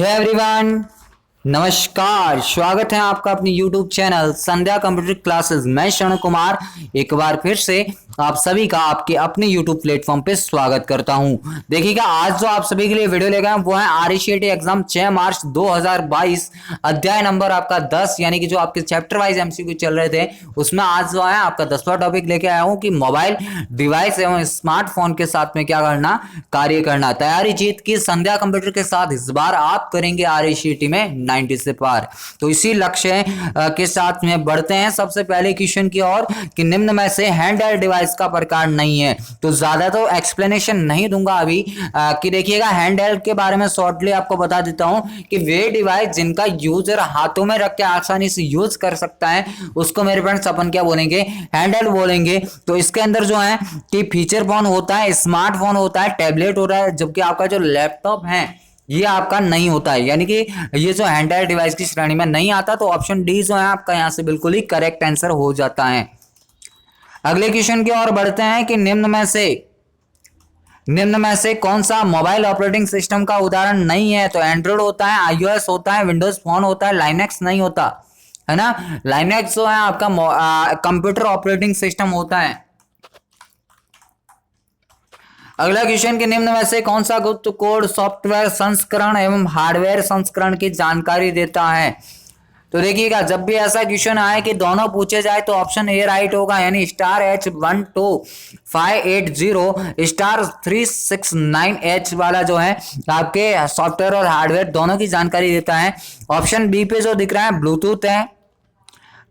Hey everyone, नमस्कार। स्वागत है आपका अपनी YouTube चैनल संध्या कंप्यूटर क्लासेस। मैं शरण कुमार एक बार फिर से आप सभी का आपके अपने YouTube प्लेटफॉर्म पे स्वागत करता हूं। देखिएगा, आज जो आप सभी के लिए वीडियो लेकर आए वो है RCET एग्जाम 6 मार्च 2022 अध्याय नंबर आपका 10, यानी कि जो आपके चैप्टर वाइज MCQ चल रहे थे उसमें आज जो है आपका 10वां टॉपिक लेके आया हूं कि मोबाइल डिवाइस एवं स्मार्टफोन के साथ में क्या करना, कार्य करना। तैयारी जीत की संध्या कंप्यूटर के साथ इस बार आप करेंगे RCET में 90 से पार। तो इसी लक्ष्य के साथ में बढ़ते हैं सबसे पहले क्वेश्चन की ओर कि निम्न में से हैंड हेल्ड डिवाइस का प्रकार नहीं है। तो ज्यादा तो एक्सप्लेनेशन नहीं दूंगा अभी कि देखिएगा, हैंड हेल्ड के बारे में शॉर्टली आपको बता देता हूं कि वे डिवाइस जिनका यूजर हाथों में रख के आसानी से यूज कर सकता है उसको मेरे फ्रेंड्स अपन क्या बोलेंगे, हैंड हेल्ड बोलेंगे। तो इसके अंदर जो है कि फीचर फोन होता है, स्मार्टफोन होता है, टैबलेट होता है, जबकि आपका जो लैपटॉप है ये आपका नहीं होता है, यानी कि ये जो हैंडहेल्ड डिवाइस की श्रेणी में नहीं आता। तो ऑप्शन डी जो है आपका यहां से बिल्कुल ही करेक्ट आंसर हो जाता है। अगले क्वेश्चन की ओर बढ़ते हैं कि निम्न में से कौन सा मोबाइल ऑपरेटिंग सिस्टम का उदाहरण नहीं है। तो एंड्रॉइड होता है, iOS होता है, विंडोज फोन होता है, लाइनेक्स नहीं होता है ना। लाइनेक्स जो है आपका कंप्यूटर ऑपरेटिंग सिस्टम होता है। अगला क्वेश्चन के निम्न में से कौन सा गुप्त कोड सॉफ्टवेयर संस्करण एवं हार्डवेयर संस्करण की जानकारी देता है। तो देखिएगा, जब भी ऐसा क्वेश्चन आए कि दोनों पूछे जाए तो ऑप्शन ए राइट होगा, यानी *H12580*369H वाला जो है आपके सॉफ्टवेयर और हार्डवेयर दोनों की जानकारी देता है। ऑप्शन बी पे जो दिख रहा है ब्लूटूथ है,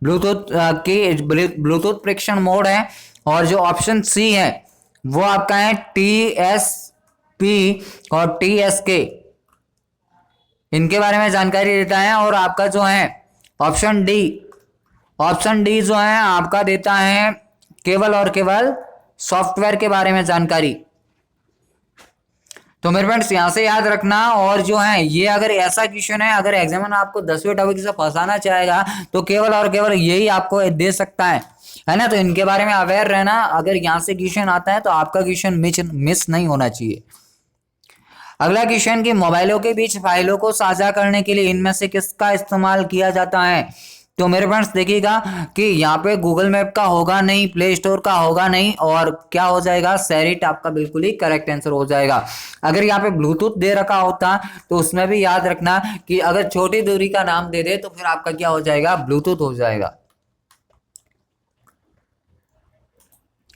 ब्लूटूथ प्रेक्षण मोड है। और जो ऑप्शन सी है वो आपका है TSP और TSK, इनके बारे में जानकारी देता है। और आपका जो है ऑप्शन डी जो है आपका देता है केवल और केवल सॉफ्टवेयर के बारे में जानकारी। तो मेरे फ्रेंड्स यहां से याद रखना। और जो है ये अगर ऐसा क्वेश्चन है, अगर एग्जामिनर आपको 10वें टॉपिक से फंसाना चाहेगा तो केवल और केवल यही आपको दे सकता है ना। तो इनके बारे में अवेयर रहना। अगर यहां से क्वेश्चन आता है तो आपका क्वेश्चन मिस नहीं होना चाहिए। अगला क्वेश्चन कि मोबाइलों के बीच फाइलों को साझा करने के लिए इनमें से किसका इस्तेमाल किया जाता है। तो मेरे फ्रेंड्स देखिएगा कि यहाँ पे गूगल मैप का होगा नहीं, प्ले स्टोर का होगा नहीं, और क्या हो जाएगा, शेरिट आपका बिल्कुल ही करेक्ट आंसर हो जाएगा। अगर यहाँ पे ब्लूटूथ दे रखा होता तो उसमें भी याद रखना कि अगर छोटी दूरी का नाम दे दे तो फिर आपका क्या हो जाएगा, ब्लूटूथ हो जाएगा।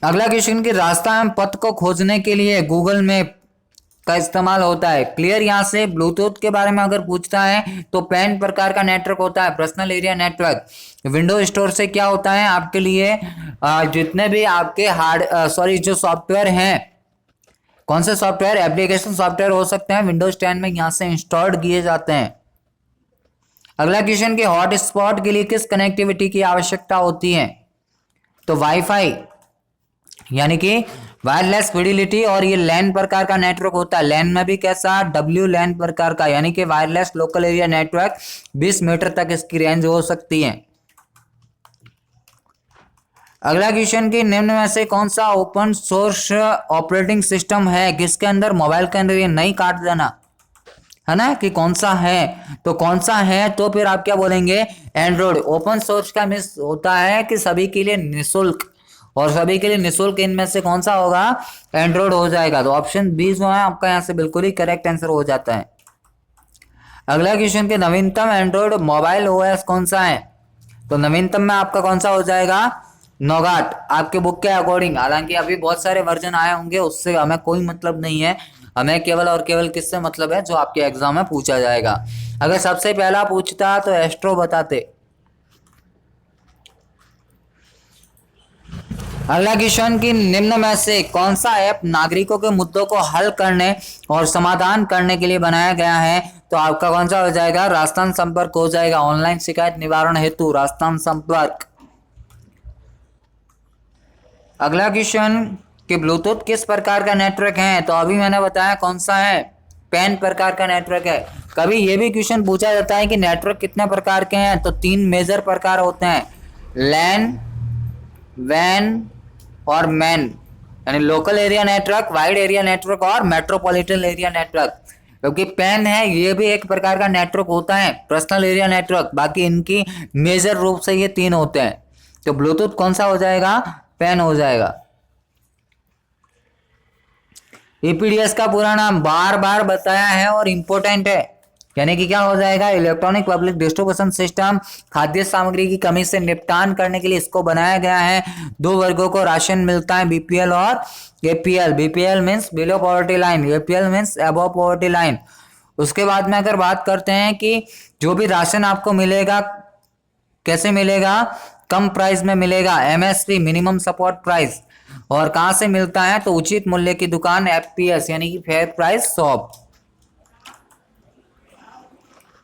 अगला क्वेश्चन कि रास्ता एवं पथ को खोजने के लिए गूगल मैप का इस्तेमाल होता है। क्लियर। यहां से ब्लूटूथ के बारे में अगर पूछता है तो पैन प्रकार का नेटवर्क होता है, personal area network. Window store से क्या होता है आपके लिए, जितने भी आपके जो सॉफ्टवेयर हैं, कौन से सॉफ्टवेयर, एप्लीकेशन सॉफ्टवेयर हो सकते हैं विंडोज 10 में, यहां से इंस्टॉल्ड किए जाते हैं। अगला क्वेश्चन कि हॉटस्पॉट के लिए किस कनेक्टिविटी की आवश्यकता होती है। तो वाईफाई, यानी कि वायरलेस फिडिलिटी। और ये लैन प्रकार का नेटवर्क होता है। लैन में भी कैसा, WLAN प्रकार का, यानी कि wireless local area network. 20 metre तक इसकी रेंज हो सकती है। अगला क्वेश्चन कि निम्न में से कौन सा ओपन सोर्स ऑपरेटिंग सिस्टम है जिसके अंदर, मोबाइल के अंदर ये नहीं काट देना है ना कि कौन सा है। तो कौन सा है तो फिर आप क्या बोलेंगे, एंड्रॉइड। ओपन सोर्स का मीन्स होता है कि सभी के लिए निःशुल्क, और सभी के लिए निःशुल्क इनमें से कौन सा होगा, एंड्रॉइड हो जाएगा। तो ऑप्शन बी जो है आपका यहां से बिल्कुल ही करेक्ट आंसर हो जाता है। अगला क्वेश्चन के नवीनतम एंड्रॉइड मोबाइल OS कौन सा है। तो नवीनतम में आपका कौन सा हो जाएगा, नौगाट, आपके बुक के अकॉर्डिंग। हालांकि अभी बहुत सारे वर्जन आए होंगे, उससे हमें कोई मतलब नहीं है। हमें केवल और केवल किससे मतलब है, जो आपके एग्जाम में पूछा जाएगा। अगर सबसे पहला पूछता तो एस्ट्रो बताते। अगला क्वेश्चन की निम्न में से कौन सा ऐप नागरिकों के मुद्दों को हल करने और समाधान करने के लिए बनाया गया है। तो आपका कौन सा हो जाएगा, राजस्थान संपर्क हो जाएगा। ऑनलाइन शिकायत निवारण हेतु राजस्थान संपर्क। अगला क्वेश्चन कि ब्लूटूथ किस प्रकार का नेटवर्क है। तो अभी मैंने बताया कौन सा है, पैन प्रकार का नेटवर्क है। कभी ये भी क्वेश्चन पूछा जाता है कि नेटवर्क कितने प्रकार के हैं। तो 3 मेजर प्रकार होते हैं, लैन, वैन और मैन, यानी local area network, wide area network और मेट्रोपॉलिटन एरिया नेटवर्क। क्योंकि पैन है ये भी एक प्रकार का नेटवर्क होता है, पर्सनल एरिया नेटवर्क। बाकी इनकी मेजर रूप से ये 3 होते हैं। तो ब्लूटूथ कौन सा हो जाएगा? पैन हो जाएगा। ईपीडीएस का पूरा नाम बार बार बताया है और इंपॉर्टेंट है, यानी कि क्या हो जाएगा? Electronic public distribution system. खाद्य सामग्री की कमी से निपटान करने के लिए इसको बनाया गया है। 2 वर्गों को राशन मिलता है, बीपीएल और APL. BPL means below poverty line, APL means above poverty line. उसके बाद में अगर बात करते हैं कि जो भी राशन आपको मिलेगा कैसे मिलेगा? कम प्राइस में मिलेगा, एमएसपी मिनिमम सपोर्ट प्राइस। और कहां से मिलता है? तो उचित मूल्य की दुकान, एफपीएस यानी कि फेयर प्राइस शॉप।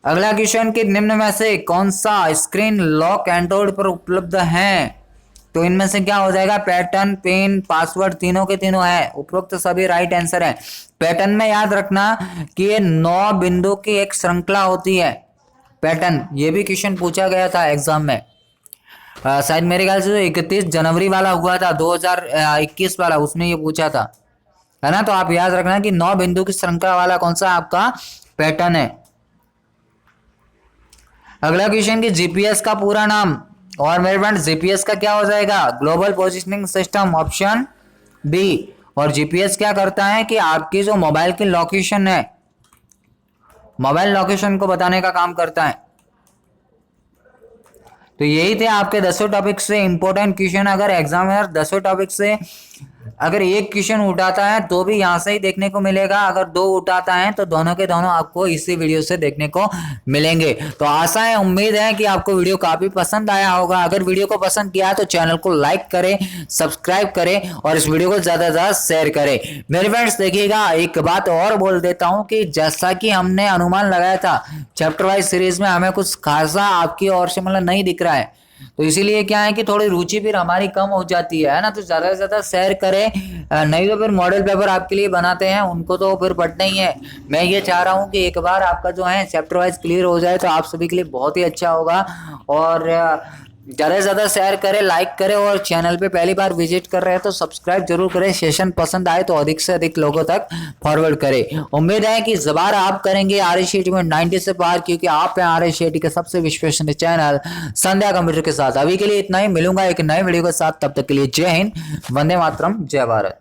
अगला क्वेश्चन कि निम्न में से कौन सा स्क्रीन लॉक एंड्रॉइड पर उपलब्ध है? तो इनमें से क्या हो जाएगा? पैटर्न, पिन, पासवर्ड तीनों के तीनों है। उपरोक्त सभी राइट आंसर है। पैटर्न में याद रखना कि ये 9 बिंदु की एक श्रृंखला होती है। पैटर्न ये भी क्वेश्चन पूछा गया था एग्जाम में, शायद मेरे ख्याल से 31 जनवरी वाला हुआ था 2021 वाला, उसमें ये पूछा था, है ना। तो आप याद रखना कि 9 बिंदु की श्रृंखला वाला कौन सा आपका पैटर्न है। अगला क्वेश्चन कि जीपीएस का पूरा नाम, और मेरे फ्रेंड्स जीपीएस का क्या हो जाएगा? Global positioning system, option B. और जीपीएस क्या करता है कि आपकी जो मोबाइल की लोकेशन है, मोबाइल लोकेशन को बताने का काम करता है। तो यही थे आपके 10 टॉपिक से इंपॉर्टेंट क्वेश्चन। अगर एग्जामिनर 10 टॉपिक से अगर एक क्वेश्चन उठाता है तो भी यहाँ से ही देखने को मिलेगा, अगर 2 उठाता है तो दोनों के दोनों आपको इसी वीडियो से देखने को मिलेंगे। तो आशा है, उम्मीद है कि आपको वीडियो काफी पसंद आया होगा। अगर वीडियो को पसंद किया तो चैनल को लाइक करें, सब्सक्राइब करें और इस वीडियो को ज्यादा से ज्यादा शेयर करें। मेरे फ्रेंड्स देखिएगा, एक बात और बोल देता हूँ कि जैसा कि हमने अनुमान लगाया था चैप्टर वाइज सीरीज में, हमें कुछ खासा आपकी ओर से मतलब नहीं दिख रहा है। तो इसीलिए क्या है कि थोड़ी रुचि फिर हमारी कम हो जाती है ना। तो ज्यादा से ज्यादा शेयर करें, नहीं तो फिर मॉडल पेपर आपके लिए बनाते हैं, उनको तो फिर पढ़ना ही है। मैं ये चाह रहा हूँ कि एक बार आपका जो है चैप्टर वाइज क्लियर हो जाए तो आप सभी के लिए बहुत ही अच्छा होगा। और ज़्यादा से ज़्यादा शेयर करें, लाइक करें, और चैनल पे पहली बार विजिट कर रहे हैं तो सब्सक्राइब जरूर करें। सेशन पसंद आए तो अधिक से अधिक लोगों तक फॉरवर्ड करें। उम्मीद है कि इस बार आप करेंगे आरएससीटी में 90 से पार, क्योंकि आप हैं आरएससीटी के सबसे विश्वसनीय चैनल संध्या कंप्यूटर के साथ। अभी के लिए इतना ही, मिलूंगा एक नए वीडियो के साथ, तब तक के लिए जय हिंद, वंदे मातरम, जय भारत।